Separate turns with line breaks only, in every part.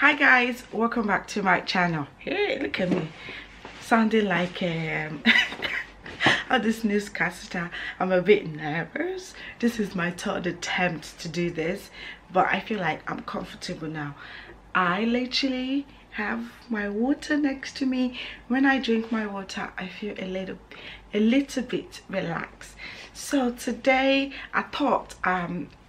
Hi guys, welcome back to my channel. Hey, look at me sounding like this newscaster. I'm a bit nervous. This is my third attempt to do this, but I feel like I'm comfortable now. I literally have my water next to me. When I drink my water, I feel a little bit relaxed. So today I thought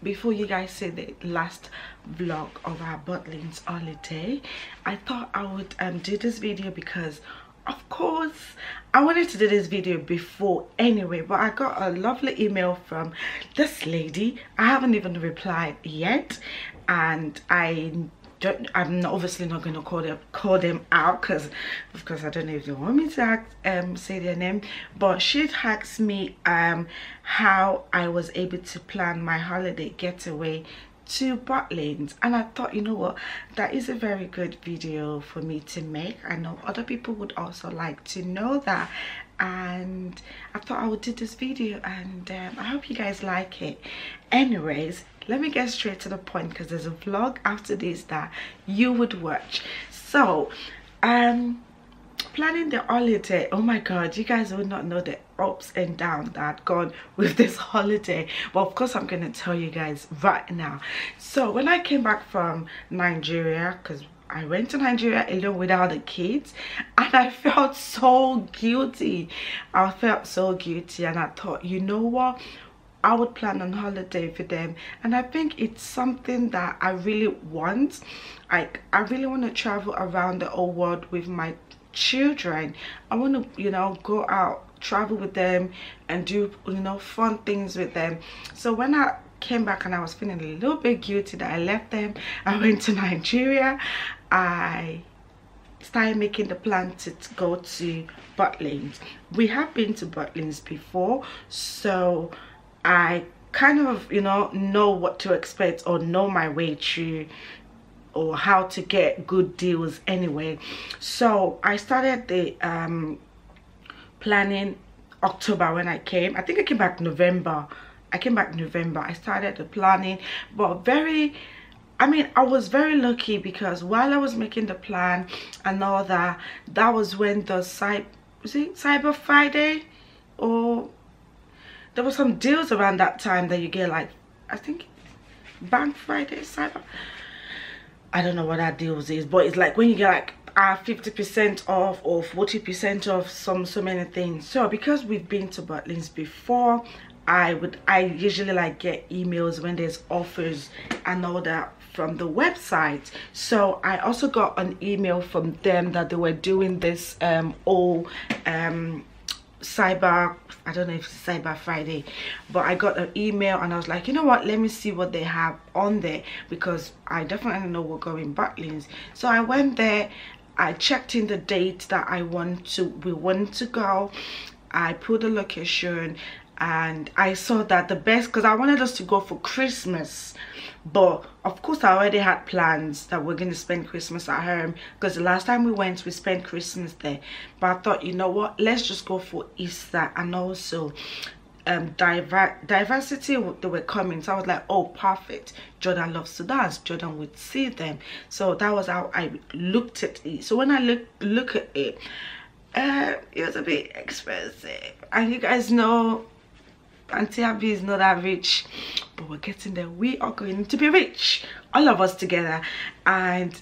before you guys see the last vlog of our Butlin'S holiday, I thought I would do this video because of course I wanted to do this video before anyway, but I got a lovely email from this lady. I haven't even replied yet, and I'm obviously not going to call them out because of course I don't know if they want me to say their name, but she asked me how I was able to plan my holiday getaway to Butlin'S, and I thought, you know what, that is a very good video for me to make. I know other people would also like to know that, and I thought I would do this video, and I hope you guys like it. Anyways, let me get straight to the point because there's a vlog after this that you would watch. So planning the holiday, oh my god, you guys would not know the ups and downs that had gone with this holiday, but of course I'm gonna tell you guys right now. So when I came back from Nigeria, because I went to Nigeria alone without the kids, and I felt so guilty. I felt so guilty, and I thought, you know what, I would plan on holiday for them. And I think it's something that I really want. Like, I really want to travel around the whole world with my children. I want to, you know, go out, travel with them, and do, you know, fun things with them. So when I came back and I was feeling a little bit guilty that I left them, I went to Nigeria. I started making the plan to go to Butlin'S. We have been to Butlin'S before, so I kind of, you know what to expect, or know my way through, or how to get good deals anyway. So I started the planning October when I came. I think I came back November. I started the planning, but I was very lucky because while I was making the plan and all that, that was when the Cyber Friday, or there were some deals around that time that you get, like, I think Bank Friday, Cyber, I don't know what that deals is, but it's like when you get like 50% off or 40% off so many things. So because we've been to Butlin'S before, I usually like get emails when there's offers and all that from the website. So I also got an email from them that they were doing this Cyber, I don't know if it's Cyber Friday, but I got an email and I was like, you know what, let me see what they have on there, because I definitely know we're going Butlin'S. So I went there, I checked in the date that we want to go, I put the location, and I saw that the best, because I wanted us to go for Christmas, but of course I already had plans that we're going to spend Christmas at home, because the last time we went we spent Christmas there. But I thought, you know what, let's just go for Easter, and also diversity, they were coming. So I was like, oh perfect, Jordan loves to dance, Jordan would see them. So that was how I looked at it. So when I look at it, it was a bit expensive, and you guys know Auntie Abby is not that rich, but we're getting there. We are going to be rich, all of us together. And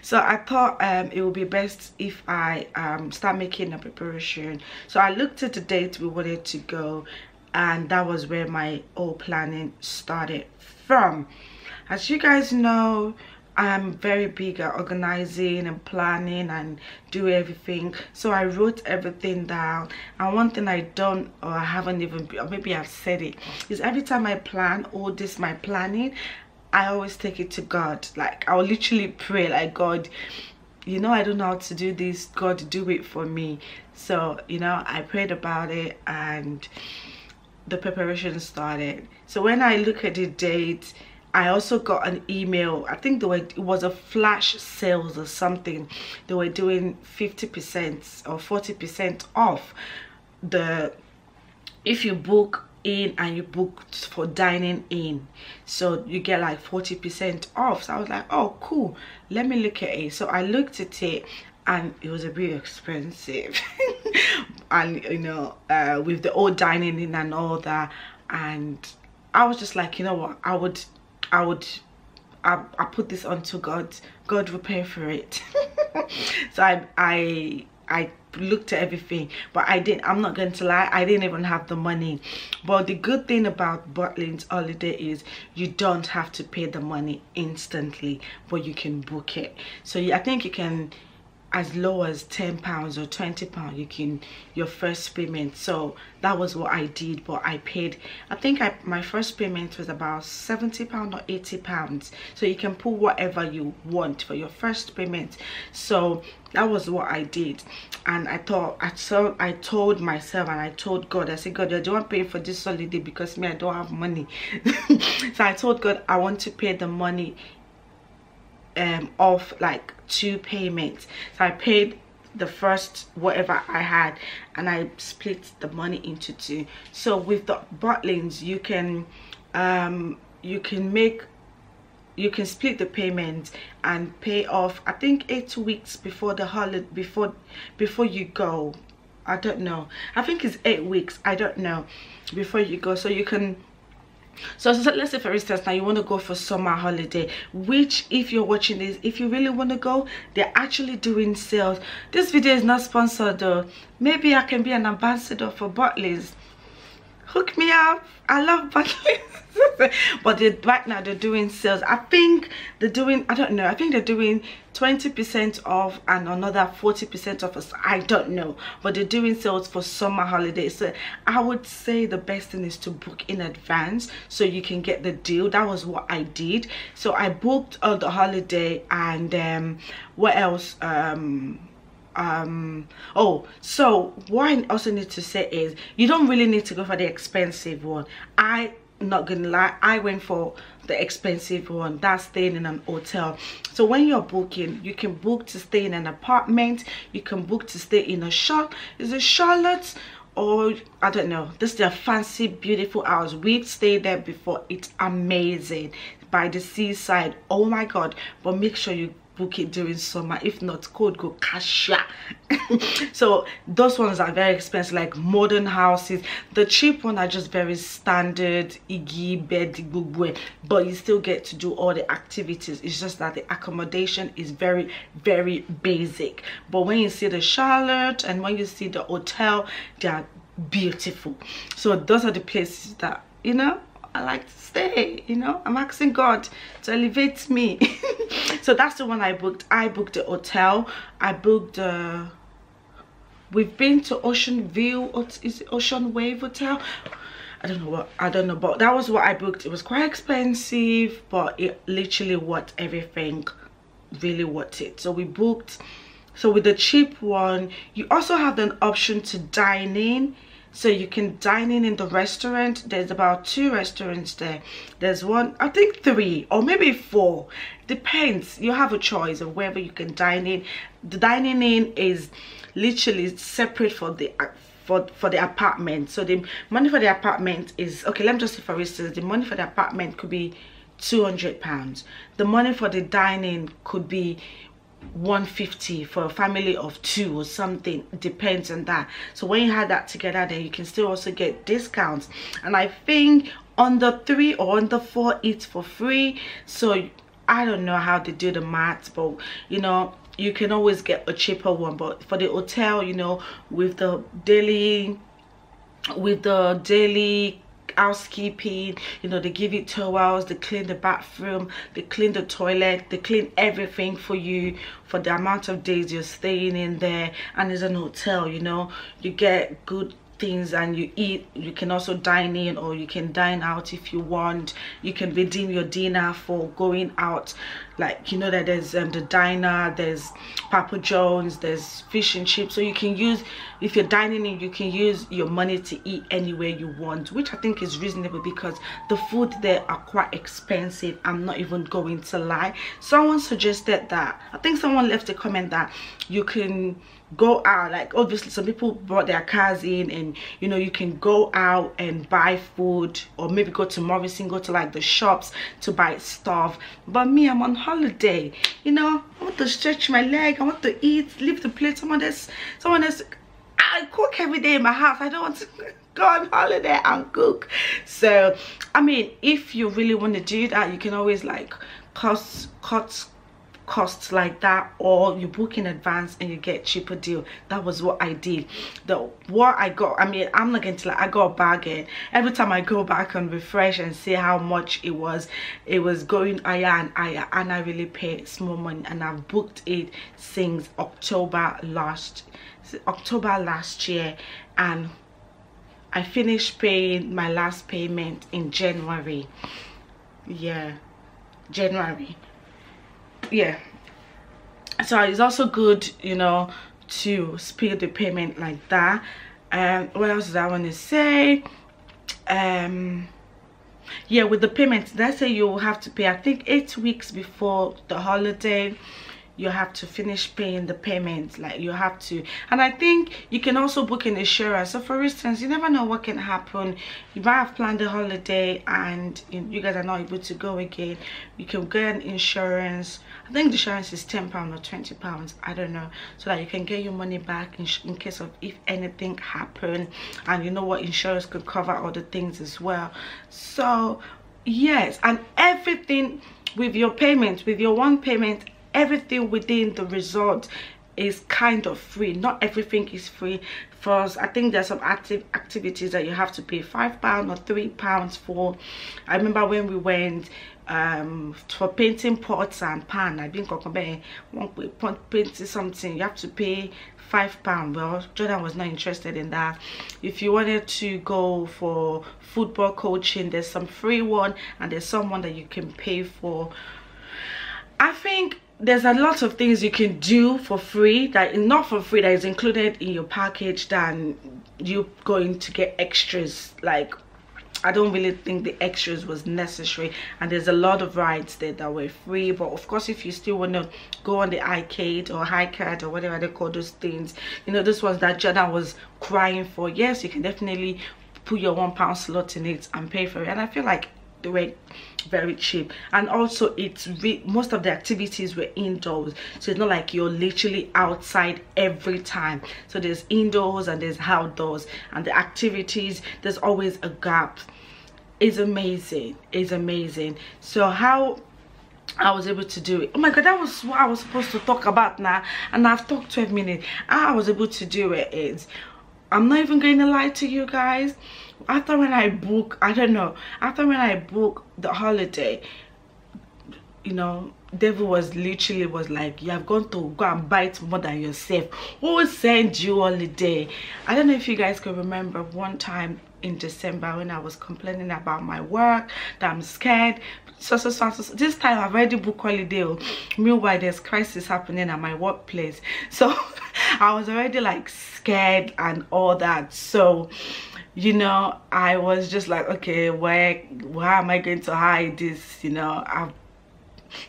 so I thought it would be best if I start making a preparation. So I looked at the date we wanted to go, and that was where my whole planning started from. As you guys know, I'm very big at organizing and planning and do everything. So I wrote everything down. And one thing I don't, or I haven't even, or maybe I've said it, is every time I plan all this, my planning, I always take it to God. Like, I'll literally pray, like, God, you know, I don't know how to do this, God, do it for me. So, you know, I prayed about it and the preparation started. So when I look at the date, I also got an email. I think it was a flash sales or something. They were doing 50% or 40% off if you book in and you booked for dining in, so you get like 40% off. So I was like, oh cool, let me look at it. So I looked at it and it was a bit expensive and you know, with the old dining in and all that, and I was just like, you know what, I put this onto God. God will pay for it. So I looked at everything, but I'm not going to lie, I didn't even have the money. But the good thing about Butlin'S holiday is you don't have to pay the money instantly, but you can book it. So I think you can, as low as £10 or £20, you can, your first payment. So that was what I did, but I paid, I think my first payment was about £70 or £80. So you can put whatever you want for your first payment. So that was what I did, and I told myself and I told God, I said, God, I don't want to pay for this holiday because me, I don't have money. So I told God I want to pay the money of like 2 payments. So I paid the first whatever I had and I split the money into 2. So with the Butlin'S, you can split the payment and pay off, I think 8 weeks before the holiday, before you go. I don't know, I think it's 8 weeks, I don't know, before you go. So you can, so let's say for instance now you want to go for summer holiday, which if you're watching this, if you really want to go, they're actually doing sales. This video is not sponsored though. Maybe I can be an ambassador for Butlin'S. Hook me up, I love Butlin'S. But right now they're doing sales. I think they're doing, I don't know, I think they're doing 20% off and another 40% off. I don't know, but they're doing sales for summer holidays. So I would say the best thing is to book in advance so you can get the deal. That was what I did. So I booked the holiday, and what else? Oh, so what I also need to say is you don't really need to go for the expensive one. Not gonna lie, I went for the expensive one, that's staying in an hotel. So when you're booking, you can book to stay in an apartment, you can book to stay in a Charlotte, or I don't know, this is a fancy beautiful house. We've stayed there before, it's amazing, by the seaside, oh my god. But make sure you book it during summer, if not code go kasha. So those ones are very expensive, like modern houses. The cheap one are just very standard iggy bed, but you still get to do all the activities. It's just that the accommodation is very, very basic. But when you see the Charlotte and when you see the hotel, they are beautiful. So those are the places that, you know, I like to stay, you know. I'm asking God to elevate me. So that's the one I booked. I booked the hotel. I booked we've been to Ocean View, is it Ocean Wave Hotel? I don't know, but that was what I booked. It was quite expensive, but it literally worth everything, really worth it. So we booked. So with the cheap one, you also have an option to dine in. So you can dine in the restaurant. There's about 2 restaurants there. There's one, I think 3 or maybe 4, depends. You have a choice of wherever you can dine in. The dining in is literally separate for the apartment. So the money for the apartment is, okay, let me just say for instance, the money for the apartment could be £200. The money for the dining could be £150 for a family of 2 or something, depends on that. So when you have that together, then you can still also get discounts. And I think on the 3 or on the 4 it's for free. So I don't know how they do the maths, but you know, you can always get a cheaper one. But for the hotel, you know, with the daily housekeeping, you know, they give you towels, they clean the bathroom, they clean the toilet, they clean everything for you for the amount of days you're staying in there. And it's an hotel, you know, you get good things and you eat. You can also dine in or you can dine out if you want. You can redeem your dinner for going out, like, you know, that there's the diner, there's Papa John's, there's fish and chips. So you can use, if you're dining in, you can use your money to eat anywhere you want, which I think is reasonable because the food there are quite expensive. I'm not even going to lie. Someone suggested that, I think someone left a comment that you can go out. Like obviously some people brought their cars in, and you know, you can go out and buy food, or maybe go to Morrison, go to like the shops to buy stuff. But me, I'm on holiday, you know. I want to stretch my leg, I want to eat, leave the plate. Someone else, I cook every day in my house. I don't want to go on holiday and cook. So I mean, if you really want to do that, you can always like cut costs like that, or you book in advance and you get cheaper deal. That was what I did. What I got, I mean, I'm not going to like, I got a bargain. Every time I go back and refresh and see how much it was going higher and higher, and I really paid small money. And I've booked it since October last year, and I finished paying my last payment in January. Yeah, January. Yeah, so it's also good, you know, to split the payment like that. What else did I want to say? Yeah, with the payments, let's say you have to pay, I think 8 weeks before the holiday, you have to finish paying the payments. Like you have to. And I think you can also book an insurance. So for instance, you never know what can happen. You might have planned a holiday and you guys are not able to go again. You can get an insurance. I think the insurance is £10 or £20, I don't know, so that you can get your money back in case of if anything happened. And you know what, insurance could cover other things as well. So yes, and everything with your payments, with your one payment, everything within the resort is kind of free. Not everything is free. First, I think there's some activities that you have to pay £5 or £3 for. I remember when we went for painting pots and pan, I think painting something, you have to pay £5. Well, Jordan was not interested in that. If you wanted to go for football coaching, there's some free one and there's someone that you can pay for. I think there's a lot of things you can do for free, that not for free, that is included in your package, than you going to get extras. Like I don't really think the extras was necessary, and there's a lot of rides there that were free. But of course, if you still want to go on the arcade or high-cat or whatever they call those things, you know, this was that Jordan was crying for, yes, you can definitely put your £1 slot in it and pay for it. And I feel like they were very cheap. And also most of the activities were indoors, so it's not like you're literally outside every time. So there's indoors and there's outdoors, and the activities, there's always a gap. It's amazing, it's amazing. So how I was able to do it, oh my god, that was what I was supposed to talk about now, and I've talked 12 minutes. How I was able to do it is, I'm not even going to lie to you guys, after when I book, I don't know, after when I book the holiday, you know, devil was literally like, you have gone to go and bite more than yourself. Who sent you holiday? I don't know if you guys can remember one time in December when I was complaining about my work, that I'm scared. So this time I've already booked holiday. Meanwhile, there's crisis happening at my workplace, so I was already like scared and all that. So you know, I was just like, okay, why am I going to hide this? You know, I've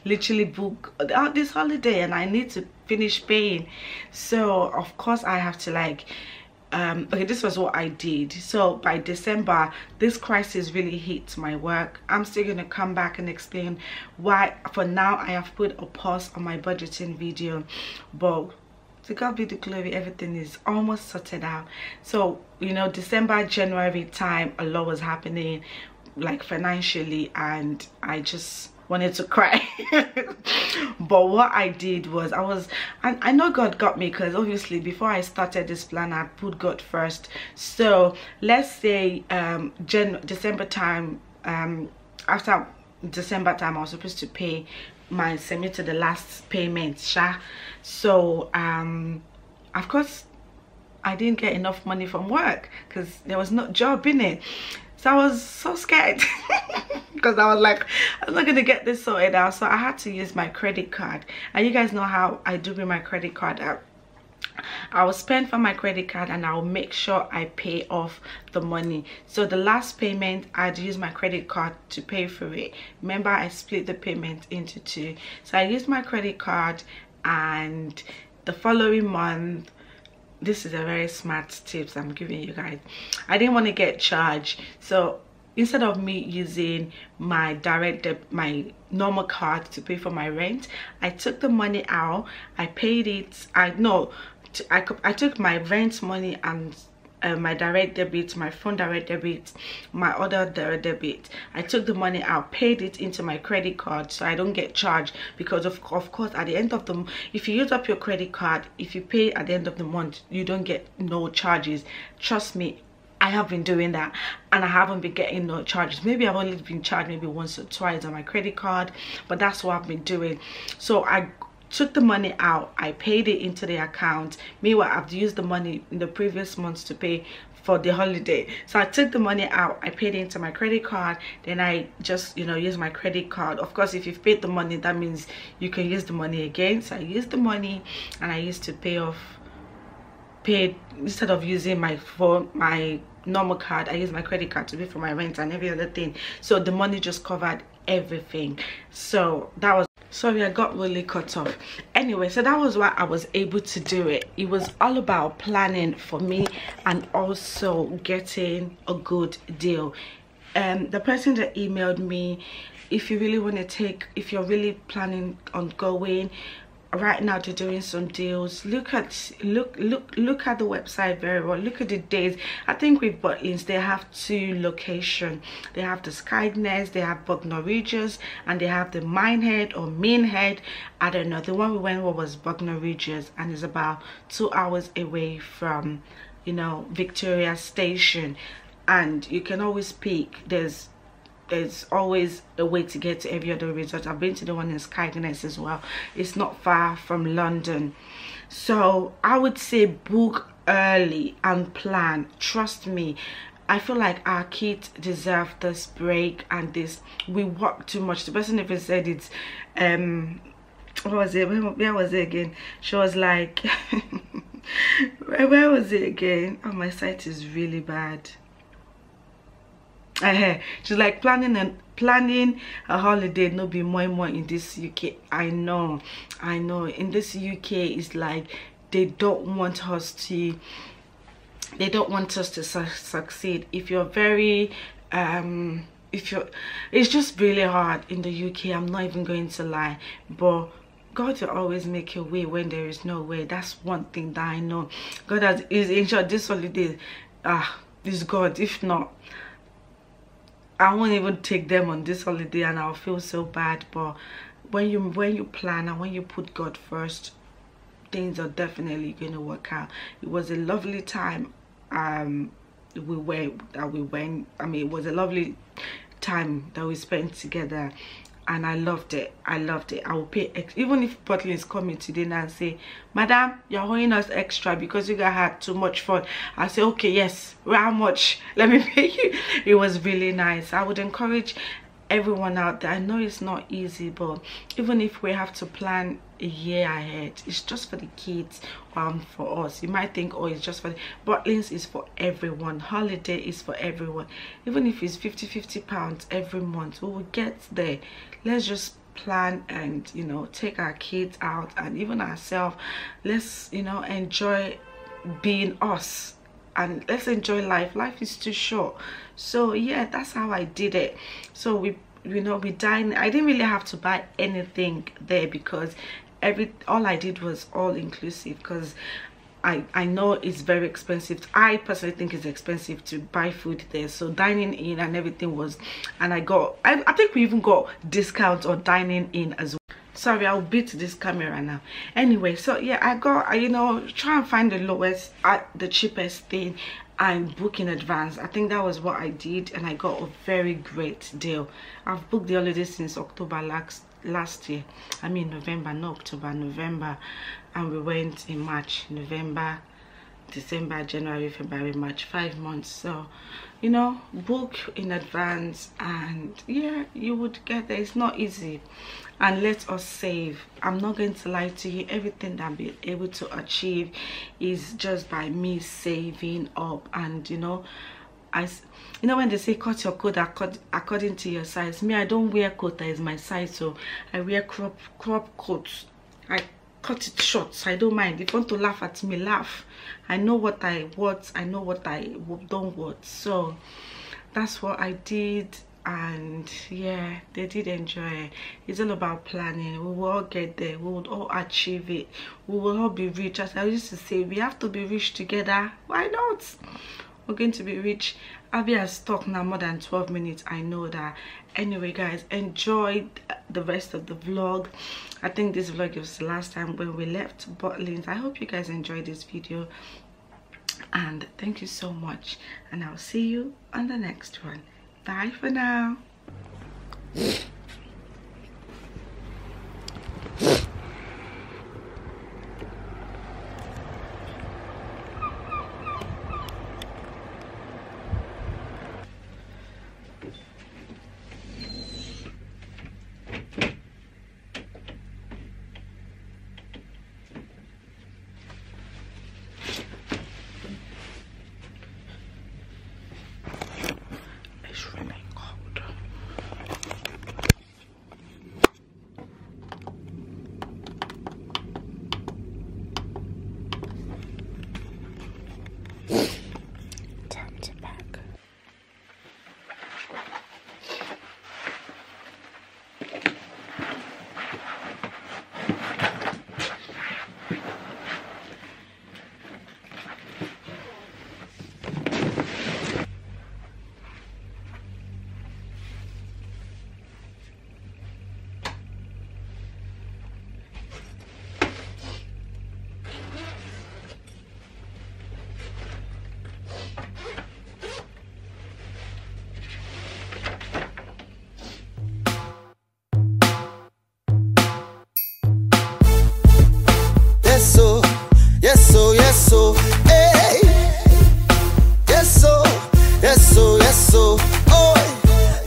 literally booked this holiday and I need to finish paying. So of course I have to like okay, this was what I did. So by December, this crisis really hit my work. I'm still going to come back and explain why. For now, I have put a pause on my budgeting video, but to God be the glory, everything is almost sorted out. So you know, December, January time, a lot was happening like financially, and I just wanted to cry. But what I did was, I know God got me, because obviously before I started this plan, I put God first. So let's say December time, after December time, I was supposed to pay my to the last payment, so of course I didn't get enough money from work because there was no job in it. So I was so scared because I was like, I'm not gonna get this sorted out. So I had to use my credit card, and you guys know how I do with my credit card. I will spend for my credit card and I'll make sure I pay off the money. So the last payment, I'd use my credit card to pay for it. Remember, I split the payment into two. So I used my credit card, and the following month, this is a very smart tips I'm giving you guys. I didn't want to get charged, so instead of me using my my normal card to pay for my rent, I took the money out. I paid it. I took my rent money and my direct debit, my phone direct debit, my other direct debit. I took the money out, paid it into my credit card, so I don't get charged. Because of course, at the end of the, if you use up your credit card, if you pay at the end of the month, you don't get no charges. Trust me, I have been doing that and I haven't been getting no charges. Maybe I've only been charged maybe once or twice on my credit card, but that's what I've been doing. So I took the money out, I paid it into the account. Meanwhile, I've used the money in the previous months to pay for the holiday. So I took the money out, I paid it into my credit card, then I just, you know, use my credit card. Of course, if you've paid the money, that means you can use the money again. So I used the money and I used to paid instead of using my phone, my normal card, I used my credit card to pay for my rent and every other thing. So the money just covered everything. So that was, sorry, I got really cut off. Anyway, so that was why I was able to do it. It was all about planning for me and also getting a good deal. The person that emailed me, if you really want to take, if you're really planning on going right now, to doing some deals, look at the website very well. Look at the days. I think with Butlin'S, they have 2 locations. They have the Skynes, they have Bognor Regis, and they have the Minehead or Mainhead. I don't know, the one we went with was Bognor Regis, and it's about 2 hours away from, you know, Victoria Station. And you can always pick, there's always a way to get to every other resort. I've been to the one in Skynes as well. It's not far from London. So I would say book early and plan. Trust me, I feel like our kids deserve this break and this. We work too much. The person even said it's what was it? Where was it again? She was like where was it again? Oh, my sight is really bad. She's like planning a holiday no be more in this UK. I know in this UK it's like they don't want us to succeed. If you're very it's just really hard in the UK. I'm not even going to lie, but God will always make a way when there is no way. That's one thing that I know. God is in short, this holiday is God. If not, I won't even take them on this holiday and I'll feel so bad. But when you plan and when you put God first, things are definitely going to work out. It was a lovely time. I mean, it was a lovely time that we spent together, and I loved it. I will pay even if Butlin'S coming today and say, "Madam, you're owing us extra because you guys had too much fun." I say, "Okay, yes, how much? Let me pay you." It was really nice. I would encourage everyone out there. I know it's not easy, but even if we have to plan a year ahead, it's just for the kids, for us. You might think, oh, it's just for the Butlin'S is for everyone. Holiday is for everyone. Even if it's 50 pounds every month, we will get there. Let's just plan and, you know, take our kids out and even ourselves. Let's, you know, enjoy being us. And let's enjoy life. Life is too short. So yeah, that's how I did it. So we dined. I didn't really have to buy anything there because all I did was all inclusive, because I know it's very expensive. I personally think it's expensive to buy food there. So dining in and everything was, and I think we even got discounts on dining in as well. Sorry, I'll beat this camera now. Anyway, so yeah, I you know, try and find the cheapest thing and book in advance. I think that was what I did, and I got a very great deal. I've booked the holiday since October last year. I mean November, not October, November, and we went in March, November, December, January, February, March, 5 months. So, you know, book in advance and yeah, you would get there. It's not easy. And let us save. I'm not going to lie to you, everything that I'm able to achieve is just by me saving up. And you know, when they say cut your coat according to your size, me, I don't wear coat that is my size, so I wear crop coats. I cut it short. I don't mind. If you want to laugh at me, laugh. I know what I want. I know what I don't want. So that's what I did. And yeah, they did enjoy it. It's all about planning. We will all get there. We will all achieve it. We will all be rich. As I used to say, we have to be rich together. Why not? We're going to be rich. Abby has talked now more than 12 minutes. I know that. Anyway, guys, enjoy the rest of the vlog. I think this vlog was the last time when we left Butlin'S. I hope you guys enjoyed this video. And thank you so much. And I'll see you on the next one. Bye for now.
Yes so, hey. Yes so, oh.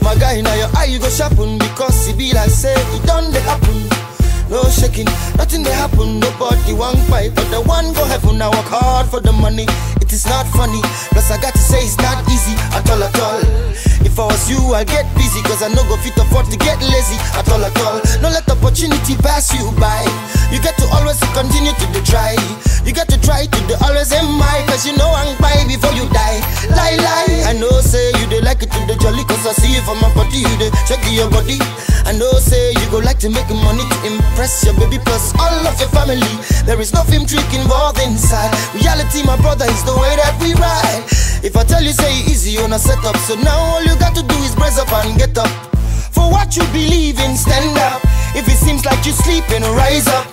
My guy, now your eye you go sharpen because he be like say it done they happen. No shaking, nothing they happen. Nobody one fight, but the one go heaven. I work hard for the money. It is not funny. Plus I got to say it's not easy at all. If I was you, I'd get busy, cause I no go fit afford to get lazy at all. No let opportunity pass you by. You get to always continue to try. You got to try to always MI, cause you know I'm by before you die. Lie. I know say you dey like it to the jolly, cause I see you from my body, you dey check your body. I know say you go like to make money to impress your baby plus all of your family. There is no film trick involved inside. Reality, my brother, is the way that we ride. If I tell you say easy on a setup, so now all you got to do is brace up and get up. For what you believe in, stand up. If it seems like you're sleeping, rise up.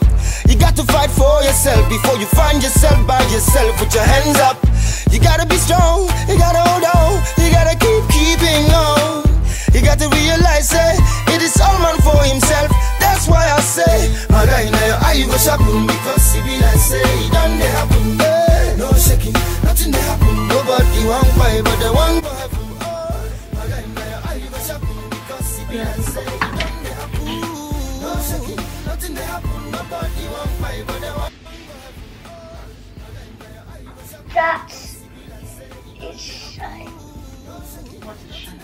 You got to fight for yourself before you find yourself by yourself with your hands up. You gotta be strong, you gotta hold on, you gotta keeping on. You got to realize it is all man for himself. That's why I say, my guy, now your eye you go sharpen, because he be like say it done they happen. No shaking, nothing they happen. Nobody one fight, but the one go happen. My guy, now your eye you go sharpen, because he be like say it done they happen. No shaking, nothing they happen. Nobody one fight, but the one go happen.
That is shine.
What is shine?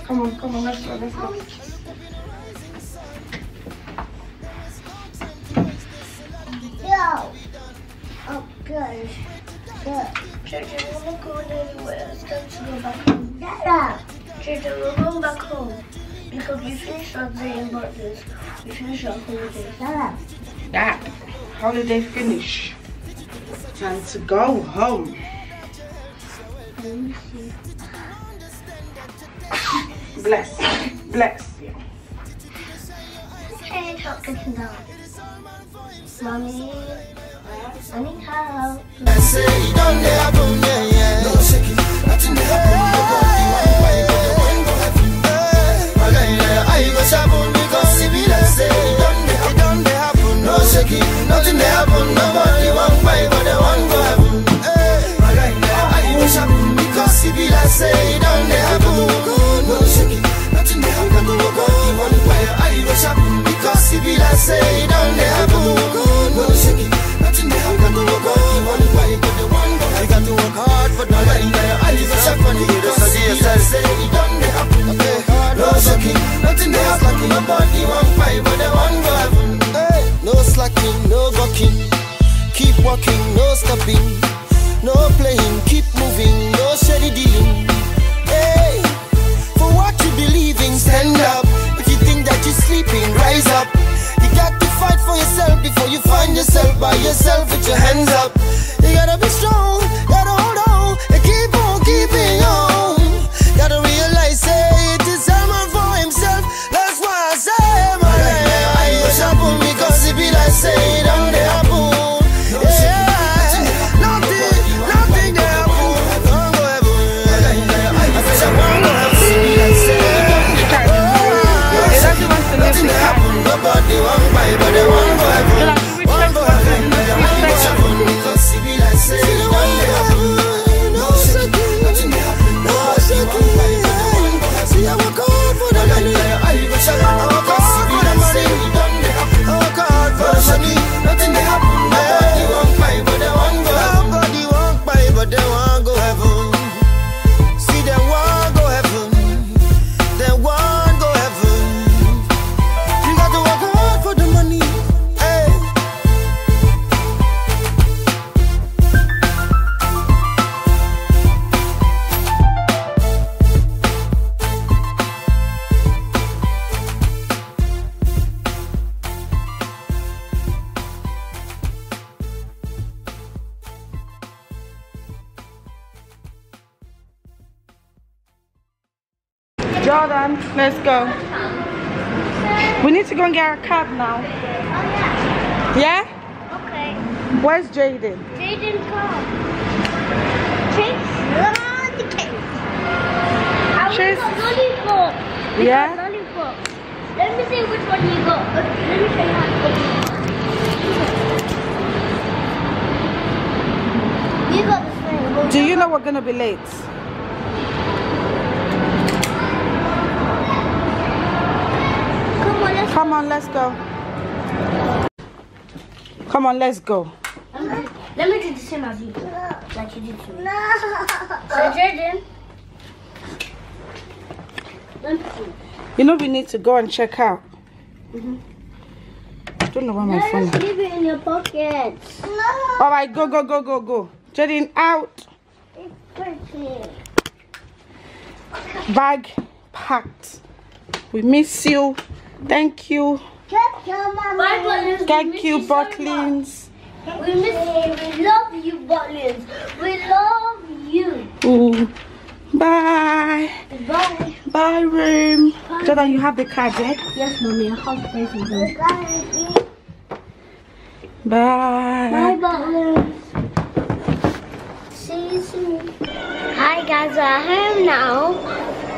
Come on, let's go.
Yo! Oh, good. Ginger, we're not going anywhere. It's time to go back home. Dada! Ginger, we're going back home. Because we finished our day in Butlin'S. We finished our holiday. Dada!
That holiday finish. Time to go home.
Let me see.
Bless you.
Hey, talking down. Mommy, I need help.
I say it done they happen, yeah. No shaking, nothing they happen. Nobody one fight, but the one go happen. My guy, I go sharpen because he be like say it done they happen. No shaking, nothing they happen. Nobody one fight, but the one go happen. My guy, I go sharpen because he be like say it done they happen. No shaking, nothing they happen. Nobody one fight, I go sharpen because he be like say it done they happen. No shaking, nothing they happen. Nobody one fight, but the one go happen. I got to work hard Nobody want fight, but they want go heaven. Hey, no slacking, no bucking. Keep walking, no stopping. No playing, keep moving, no shady dealing. Hey, for what you believe in, stand up. If you think that you're sleeping, rise up. You got to fight for yourself before you find yourself by yourself with your hands up. You gotta be strong, gotta hold on, and keep on keeping on. Gotta realize, say, it is someone for himself. That's why I say, my life, I wish I put me, cause it be like, say, it on the apple. Nobody want buy, but they want go heaven. Want go heaven, because it be like say, no shaking, no shaking. See, I work hard for the money. I work hard for the money. I work hard for the money. Nothing they happen. Nobody want buy, but they want go heaven. Nobody want buy, but they want go heaven. See, they want go heaven. They want go heaven. You got to work hard for the money. Hey.
Jordan, let's go. We need to go and get our cab now. Yeah?
Okay.
Where's Jaden?
Jaden, come. Chase.
Chase.
I want lollipop.
Yeah?
Lollipop. Let me see which one you got. Let me show you how to go. You got the same.
Do you know we're gonna be late? Come on, let's go. Come on, let's go.
Let me do the same as you do. Like you did to me. So, Jaden.
You know we need to go and check out. I don't know where my phone is.
Just leave it in your pockets.
Alright, go, go, go, go, go. Jaden, out.
It's pretty.
Bag packed. We miss you. Thank you.
Thank you,
Butlin'S.
We miss you. We love you, Butlin'S. We love you.
Ooh. Bye.
Bye.
Bye, room. Jordan, you have the card, yeah?
Yes, Mommy. I have space in there.
Bye.
Bye, Butlin'S. See you soon. Hi, guys. We're home now.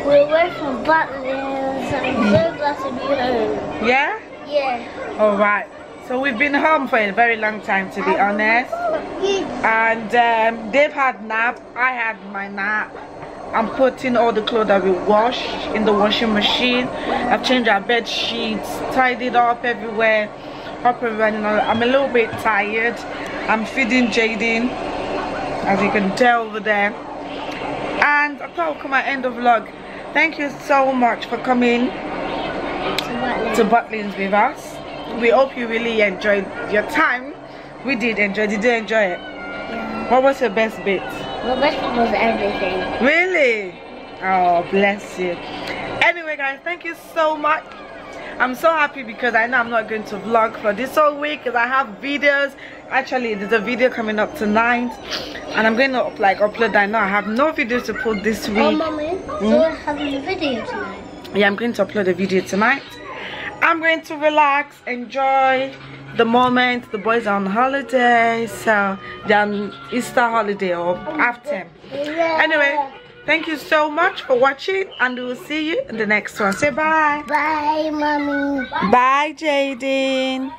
We're away from Butlin'S. I'm so glad to be home.
Yeah?
Yeah.
Alright. So we've been home for a very long time, to be honest. And they've had nap. I had my nap. I'm putting all the clothes that we wash in the washing machine. I've changed our bed sheets, tidied up everywhere, up and running. I'm a little bit tired. I'm feeding Jaden, as you can tell over there. And I thought I'll come at end of vlog. Thank you so much for coming to Butlin'S with us. We hope you really enjoyed your time. We did enjoy. Did you enjoy it? Yeah. What was your best bit?
My best bit was everything.
Really? Oh, bless you. Anyway, guys, thank you so much. I'm so happy because I know I'm not going to vlog for this whole week because I have videos. Actually, there's a video coming up tonight and I'm going to upload that. Now I have no videos to put this week.
Oh, Mommy, we're having a video tonight.
Yeah, I'm going to upload a video tonight. I'm going to relax, enjoy the moment. The boys are on holiday, so they're on Easter holiday or half term. Anyway, thank you so much for watching and we'll see you in the next one. Say bye.
Bye, Mommy.
Bye, Jaden.